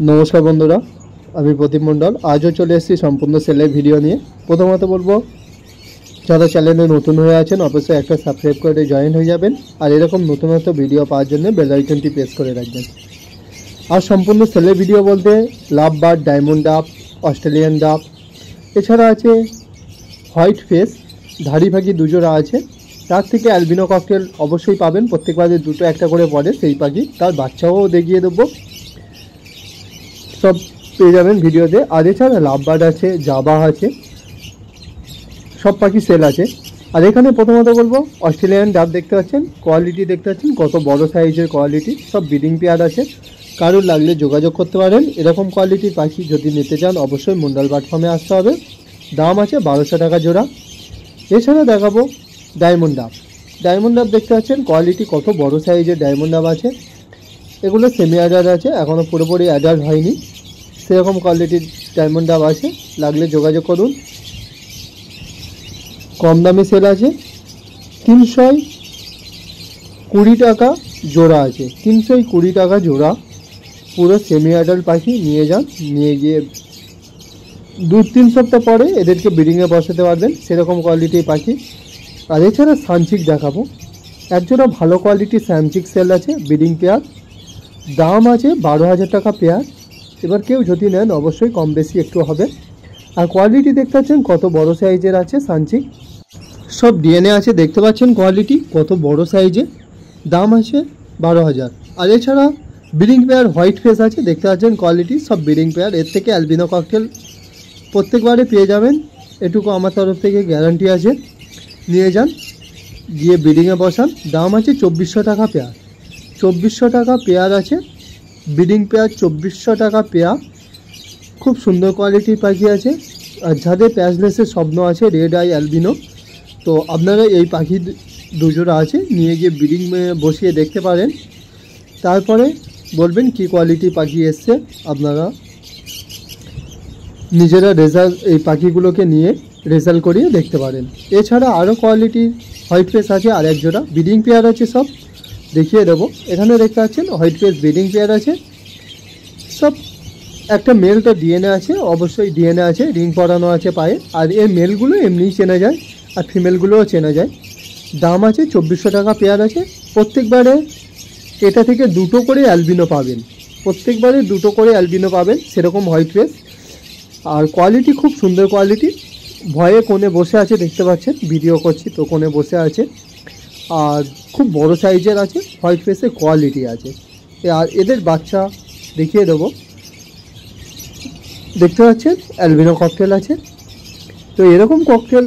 नमस्कार बंधुरा আমি প্রদীপ মণ্ডল আজও চলে এসেছি সম্পূর্ণ সেলের ভিডিও নিয়ে। প্রথমত বলবো যারা চ্যানেলে নতুন হয়ে আছেন অবশ্যই একটা সাবস্ক্রাইব করে জয়েন হয়ে যাবেন আর এরকম নতুনত্ব ভিডিও পাওয়ার জন্য বেল আইকনটি প্রেস করে রাখবেন। আর সম্পূর্ণ সেলের ভিডিও বলতে লাভ বার্ড, ডায়মন্ড ডাব, অস্ট্রেলিয়ান ডাব, এছাড়া আছে হোয়াইট ফেস, ধাড়ি ভাগি দুজোড়া আছে। তার থেকে অ্যালবিনো ককটেল অবশ্যই পাবেন, প্রত্যেকবারে দুটো একটা করে পড়ে সেই পাখি, তার বাচ্চাও দেখিয়ে দেবো, সব পেয়ে যাবেন ভিডিওতে। আর এছাড়া লাভ বার্ড আছে, জাবা আছে, সব পাখি সেল আছে। আর এখানে প্রথমত বলবো অস্ট্রেলিয়ান ডাব দেখতে পাচ্ছেন, কোয়ালিটি দেখতে পাচ্ছেন কত বড় সাইজের কোয়ালিটি, সব ব্রিডিং পেয়ার আছে। কারোর লাগলে যোগাযোগ করতে পারেন। এরকম কোয়ালিটির পাখি যদি নিতে চান অবশ্যই মন্ডল বার্ড ফার্মে আসতে হবে। দাম আছে 1200 টাকা জোড়া। এছাড়া দেখাবো ডায়মন্ড ডাব। ডায়মন্ড ডাব দেখতে পাচ্ছেন কোয়ালিটি কত বড় সাইজের ডায়মন্ড ডাব আছে। এগুলো সেমি অ্যাডাল্ট আছে, এখনও পুরোপুরি অ্যাডাল্ট হয়নি, সেরকম কোয়ালিটির ডায়মন্ড ডাব আছে, লাগলে যোগাযোগ করুন। কম দামে সেল আছে, 320 টাকা জোড়া আছে, 320 টাকা জোড়া। পুরো সেমি অ্যাডাল্ট পাখি নিয়ে যান, নিয়ে গিয়ে 2-3 সপ্তাহ পরে এদেরকে ব্রিডিংয়ে বসাতে পারবেন, সেরকম কোয়ালিটির পাখি। আর এছাড়া সানচিক দেখাবো, একজোড়া ভালো কোয়ালিটির সানচিক সেল আছে, ব্রিডিং পেয়ার, দাম আছে 12,000 টাকা পেয়ার। এবার কেউ যদি নেন অবশ্যই কম বেশি একটু হবে। আর কোয়ালিটি দেখতে পাচ্ছেন কত বড় সাইজের আছে সানচিক, সব ডিএনএ আছে, দেখতে পাচ্ছেন কোয়ালিটি কত বড় সাইজে, দাম আছে 12,000। আর এছাড়া ব্রিডিং পেয়ার হোয়াইট ফেস আছে, দেখতে পাচ্ছেন কোয়ালিটি, সব ব্রিডিং পেয়ার। এর থেকে অ্যালবিনো ককটেল প্রত্যেকবারে পেয়ে যাবেন, এটুকু আমার তরফ থেকে গ্যারান্টি আছে। নিয়ে যান, গিয়ে ব্রিডিংয়ে বসান। দাম আছে 2400 টাকা পেয়ার, 2400 টাকা পেয়ার আছে, ব্রিডিং পেয়ার 2400 টাকা পেয়ার। খুব সুন্দর কোয়ালিটির পাখি আছে। আর যাদের প্যাচলেসের স্বপ্ন আছে রেড আই অ্যালবিনো, তো আপনারা এই পাখি দুজোড়া আছে, নিয়ে গিয়ে ব্রিডিং বসিয়ে দেখতে পারেন, তারপরে বলবেন কি কোয়ালিটির পাখি এসছে। আপনারা নিজেরা রেজাল্ট এই পাখিগুলোকে নিয়ে রেজাল্ট করিয়ে দেখতে পারেন। এছাড়া আরও কোয়ালিটির হোয়াইট ফেস আছে, আর এক জোড়া ব্রিডিং পেয়ার আছে, সব দেখিয়ে দেবো। এখানে দেখতে পাচ্ছেন হোয়াইট ফেস ব্রিডিং পেয়ার আছে, সব একটা মেলটা ডিএনএ আছে, অবশ্যই ডিএনএ আছে, রিং পরানো আছে পায়ে। আর এই মেলগুলো এমনিই চেনা যায়, আর ফিমেলগুলোও চেনা যায়। দাম আছে 2400 টাকা পেয়ার আছে। প্রত্যেকবারে এটা থেকে দুটো করে অ্যালবিনো পাবেন, প্রত্যেকবারে দুটো করে অ্যালবিনো পাবেন, সেরকম হোয়াইট ফেস। আর কোয়ালিটি খুব সুন্দর কোয়ালিটি। ভয়ে কোণে বসে আছে, দেখতে পাচ্ছেন, ভিডিও করছি তো কোণে বসে আছে। আর খুব বড় সাইজের আছে, হোয়াইট ফেসের কোয়ালিটি আছে। আর এদের বাচ্চা দেখিয়ে দেবো, দেখতে পাচ্ছেন অ্যালবিনো ককটেল আছে। তো এরকম ককটেল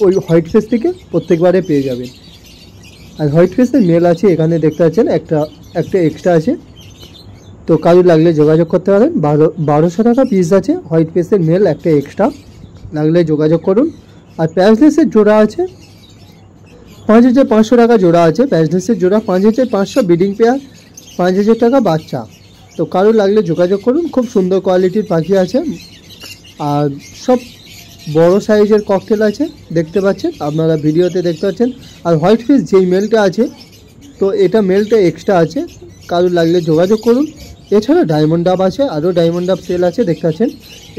ওই হোয়াইট ফেস থেকে প্রত্যেকবারে পেয়ে যাবেন। আর হোয়াইট ফেসের মেল আছে, এখানে দেখতে পাচ্ছেন একটা এক্সট্রা আছে। তো কারোর লাগলে যোগাযোগ করতে পারেন। 1200 টাকা পিস আছে, হোয়াইট ফেসের মেল একটা এক্সট্রা, লাগলে যোগাযোগ করুন। আর প্যাচলেসের জোড়া আছে 5500 টাকা জোড়া আছে, প্যাচলেসের জোড়া 5500, ব্রিডিং পেয়ার 5000 টাকা বাচ্চা। তো কারোর লাগলে যোগাযোগ করুন, খুব সুন্দর কোয়ালিটির পাখি আছে। আর সব বড় সাইজের ককটেল আছে, দেখতে পাচ্ছেন, আপনারা ভিডিওতে দেখতে পাচ্ছেন। আর হোয়াইট ফেস যেই মেলটা আছে, তো এটা মেলটা এক্সট্রা আছে, কারোর লাগলে যোগাযোগ করুন। এছাড়া ডায়মন্ড ডাব আছে, আরও ডায়মন্ড ডাব সেল আছে, দেখতে পাচ্ছেন।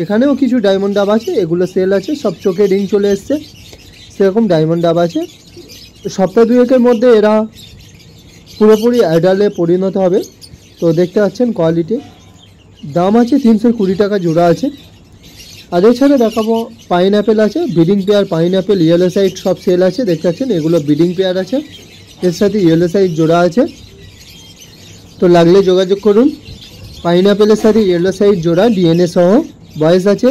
এখানেও কিছু ডায়মন্ড ডাব আছে, এগুলো সেল আছে, সব চোখে রিং চলে এসছে, সেরকম ডায়মন্ড ডাব আছে। সপ্তাহ দুয়েকের মধ্যে এরা পুরোপুরি অ্যাডালে পরিণত হবে। তো দেখতে পাচ্ছেন কোয়ালিটি। দাম আছে 320 টাকা জোড়া আছে। আর এছাড়া দেখাবো পাইনঅ্যাপেল আছে, breeding pair pineapple, yellow side সব সেল আছে, দেখতে পাচ্ছেন, এগুলো ব্রিডিং পেয়ার আছে, এর সাথে ইয়েলো সাইড জোড়া আছে। তো লাগলে যোগাযোগ করুন। পাইনঅ্যাপেলের সাথে ইয়েলো সাইড জোড়া ডিএনএ সহ, বয়স আছে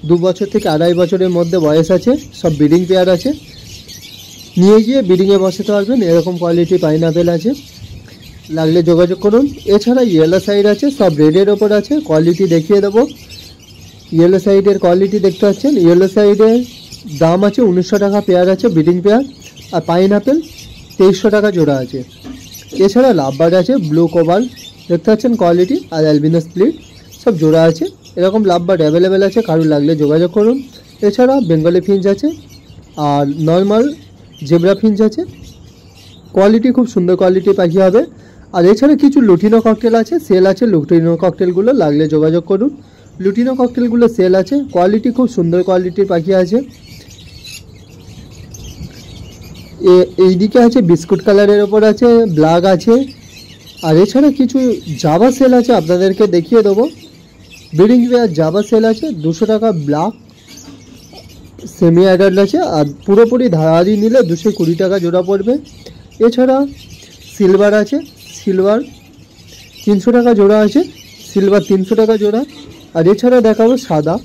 2 বছর থেকে 2.5 বছরের মধ্যে বয়স আছে, সব ব্রিডিং পেয়ার আছে, নিয়ে গিয়ে ব্রিডিংয়ে বসাতে পারবেন, এরকম কোয়ালিটি পাইনঅ্যাপেল আছে, লাগলে যোগাযোগ করুন। এছাড়া ইয়েলো সাইড আছে, সব রেডের ওপর আছে, কোয়ালিটি দেখিয়ে দেবো। ইয়েলো সাইডের কোয়ালিটি দেখতে পাচ্ছেন, ইয়েলো সাইডের দাম আছে 1900 টাকা পেয়ার আছে, ব্রিডিং পেয়ার। আর পাইনঅ্যাপেল 2300 টাকা জোড়া আছে। এছাড়া লাভ বার্ড আছে, ব্লু কোবাল, দেখতে পাচ্ছেন কোয়ালিটি। আর অ্যালবিনো স্প্লিট সব জোড়া আছে, এরকম লাভ বার্ড অ্যাভেলেবেল আছে, কারোর লাগলে যোগাযোগ করুন। এছাড়া বেঙ্গলি ফিঞ্চ আছে, আর নর্মাল জেব্রা ফিঞ্চ আছে, কোয়ালিটি খুব সুন্দর কোয়ালিটির পাখি হবে। আর এছাড়া কিছু লুটিনো ককটেল আছে, সেল আছে। লুটিনো ককটেলগুলো লাগলে যোগাযোগ করুন। লুটিনো ককটেলগুলো সেল আছে, কোয়ালিটি খুব সুন্দর কোয়ালিটির পাখি আছে। এইদিকে আছে বিস্কুট কালারের ওপর আছে, ব্ল্যাক আছে। আর এছাড়া কিছু জাভা সেল আছে, আপনাদেরকে দেখিয়ে দেবো। ব্রিডিং পেয়ার জাভা সেল আছে 200 টাকা, ব্ল্যাক সেমি অ্যাডাল্ট আছে। আর পুরোপুরি ধারারি নিলে 220 টাকা জোড়া পড়বে। এছাড়া সিলভার আছে, সিলভার 300 টাকা জোড়া আছে, সিলভার 300 টাকা জোড়া। আর এছাড়া দেখাবো সাদা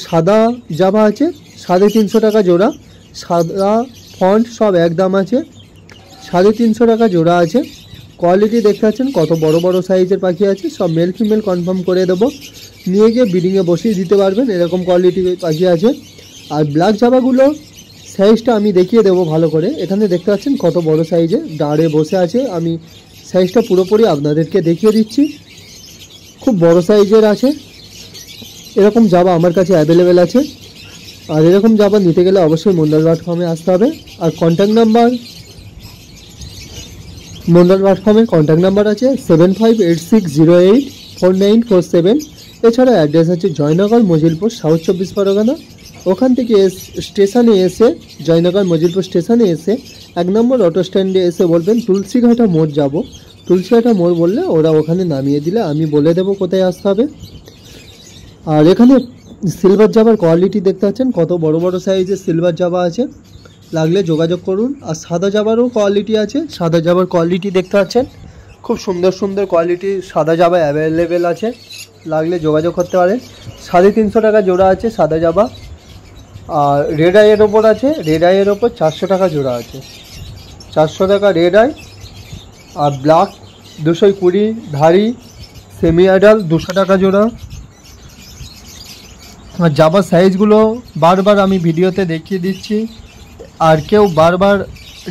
সাদা জাভা আছে 350 টাকা জোড়া। সাদা ফন্ট সব এক দাম আছে, 350 টাকা জোড়া আছে। কোয়ালিটি দেখতে পাচ্ছেন কত বড় বড় সাইজের পাখি আছে, সব মেল ফিমেল কনফার্ম করে দেবো, নিয়ে গিয়ে ব্রিডিংয়ে বসিয়ে দিতে পারবেন, এরকম কোয়ালিটির পাখি আছে। আর ব্ল্যাক জাভাগুলো সাইজটা আমি দেখিয়ে দেবো ভালো করে। এখানে দেখতে পাচ্ছেন কত বড় সাইজে দাঁড়ে বসে আছে, আমি সাইজটা পুরোপুরি আপনাদেরকে দেখিয়ে দিচ্ছি। খুব বড় সাইজের আছে, এরকম জাভা আমার কাছে অ্যাভেলেবেল আছে। আর এরকম জাভা নিতে গেলে অবশ্যই মন্ডল বার্ড ফার্মে আসতে হবে। আর কন্ট্যাক্ট নাম্বার, মন্ডল বার্ড ফার্মের কন্ট্যাক্ট নাম্বার আছে 7586084947। এছাড়া অ্যাড্রেস আছে জয়নগর মজিলপুর, সাউথ 24 পরগনা। ওখান থেকে স্টেশনে এসে, জয়নগর মজিলপুর স্টেশনে এসে 1 নম্বর অটো স্ট্যান্ডে এসে বলবেন তুলসীঘাটা মোড় যাব। তুলসীঘাটা মোড় বললে ওরা ওখানে নামিয়ে দিলে আমি বলে দেবো কোথায় আসতে হবে। আর এখানে সিলভার জাভার কোয়ালিটি দেখতে পাচ্ছেন কত বড় বড় সাইজের সিলভার জাভা আছে, লাগলে যোগাযোগ করুন। আর সাদা জাভারও কোয়ালিটি আছে, সাদা জাভার কোয়ালিটি দেখতে পাচ্ছেন খুব সুন্দর সুন্দর কোয়ালিটি সাদা জাভা অ্যাভেলেবেল আছে, লাগলে যোগাযোগ করতে পারেন। 350 টাকা জোড়া আছে সাদা জাভা। আর রেড আইয়ের ওপর আছে, রেড আইয়ের ওপর 400 টাকা জোড়া আছে, 400 টাকা রেড আই। আর ব্ল্যাক 220 ধারি সেমি অ্যাডাল্ট 200 টাকা জোড়া। আর জাভার সাইজগুলো বারবার আমি ভিডিওতে দেখিয়ে দিচ্ছি, আর কেউ বারবার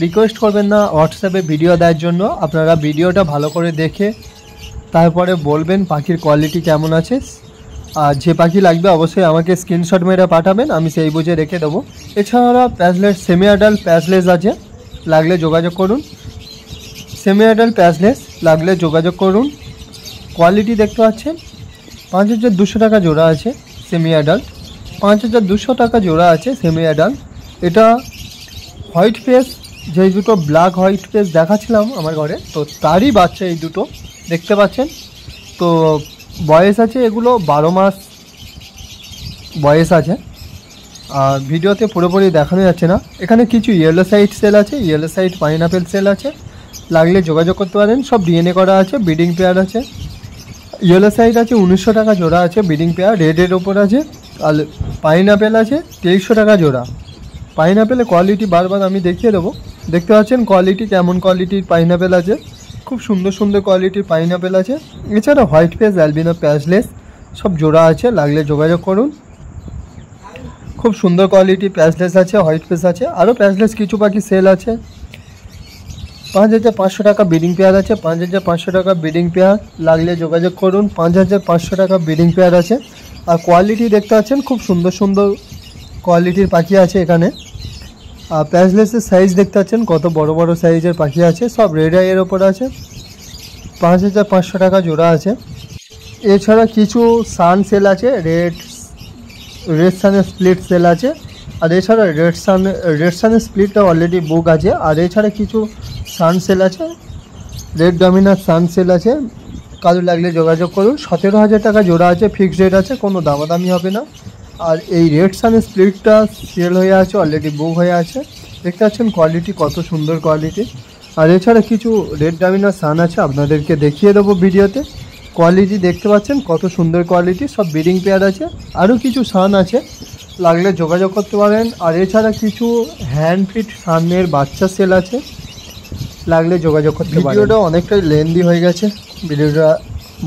রিকোয়েস্ট করবেন না হোয়াটসঅ্যাপে ভিডিও দেওয়ার জন্য। আপনারা ভিডিওটা ভালো করে দেখে তারপরে বলবেন পাখির কোয়ালিটি কেমন আছে। আর যে পাখি লাগবে অবশ্যই আমাকে স্ক্রিনশট মেরে পাঠাবেন, আমি সেই বুঝে রেখে দেবো। এছাড়া প্যাচলেস সেমি অ্যাডাল্ট প্যাচলেস আছে, লাগলে যোগাযোগ করুন। সেমি অ্যাডাল্ট প্যাচলেস লাগলে যোগাযোগ করুন। কোয়ালিটি দেখতে পাচ্ছেন 5200 টাকা জোড়া আছে সেমি অ্যাডাল্ট, 5200 টাকা জোড়া আছে সেমি অ্যাডাল্ট। এটা হোয়াইট ফেস, যেই দুটো ব্ল্যাক হোয়াইট ফেস দেখাচ্ছিলাম আমার ঘরে, তো তারই বাচ্চা এই দুটো দেখতে পাচ্ছেন। তো বয়স আছে এগুলো 12 মাস বয়স আছে। আর ভিডিওতে পুরোপুরি দেখানো যাচ্ছে না। এখানে কিছু ইয়েলো সাইড সেল আছে, ইয়েলো সাইড পাইনাপেল সেল আছে, লাগলে যোগাযোগ করতে পারেন। সব ডিএনএ করা আছে, ব্রিডিং পেয়ার আছে। ইয়েলো সাইড আছে 1900 টাকা জোড়া আছে ব্রিডিং পেয়ার, রেডের ওপর আছে। আর পাইনাপেল আছে 2300 টাকা জোড়া। পাইনাপেলের কোয়ালিটি বারবার আমি দেখিয়ে দেবো, দেখতে পাচ্ছেন কোয়ালিটি কেমন কোয়ালিটির পাইনাপেল আছে, খুব সুন্দর সুন্দর কোয়ালিটির পাইনাপেল আছে। এছাড়া হোয়াইট ফেস অ্যালবিনো প্যাচলেস সব জোড়া আছে, লাগলে যোগাযোগ করুন। খুব সুন্দর কোয়ালিটি প্যাচলেস আছে, হোয়াইট ফেস আছে। আরও প্যাচলেস কিছু পাখি সেল আছে। 5500 টাকা ব্রিডিং পেয়ার আছে, 5500 টাকা ব্রিডিং পেয়ার, লাগলে যোগাযোগ করুন। 5500 টাকা ব্রিডিং পেয়ার আছে। আর কোয়ালিটি দেখতে পাচ্ছেন খুব সুন্দর সুন্দর কোয়ালিটির পাখি আছে এখানে। আর প্যাচলেসের সাইজ দেখতে পাচ্ছেন কত বড় বড় সাইজের পাখি আছে, সব রেড আইয়ের ওপর আছে। 5500 টাকা জোড়া আছে। এছাড়া কিছু সান সেল আছে, রেড সানের স্প্লিট সেল আছে। আর এছাড়া রেড সানের স্প্লিটটা অলরেডি বুক আছে। আর এছাড়া কিছু সান সেল আছে, রেড ডমিনার সান সেল আছে, কারো লাগলে যোগাযোগ করুন। 17000 টাকা জোড়া আছে, ফিক্সড রেট আছে, কোনো দামাদামি হবে না। আর এই রেড সানের স্প্লিটটা সেল হয়ে আছে, অলরেডি বুক হয়ে আছে। দেখতে পাচ্ছেন কোয়ালিটি কত সুন্দর কোয়ালিটি। আর এছাড়া কিছু রেড ডমিনার সান আছে, আপনাদেরকে দেখিয়ে দেবো ভিডিওতে। কোয়ালিটি দেখতে পাচ্ছেন কত সুন্দর কোয়ালিটি, সব ব্রিডিং পেয়ার আছে। আরও কিছু সান আছে, লাগলে যোগাযোগ করতে পারেন। আর এছাড়া কিছু হ্যান্ড ফিট সানের বাচ্চা সেল আছে, লাগলে যোগাযোগ করতে পারেন। ভিডিওটা অনেকটাই লেন্দি হয়ে গেছে, ভিডিওটা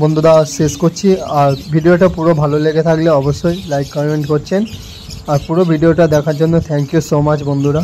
বন্ধুরা শেষ করছি। আর ভিডিওটা পুরো ভালো লেগে থাকলে অবশ্যই লাইক কমেন্ট করছেন। আর পুরো ভিডিওটা দেখার জন্য থ্যাংক ইউ সো মাচ বন্ধুরা।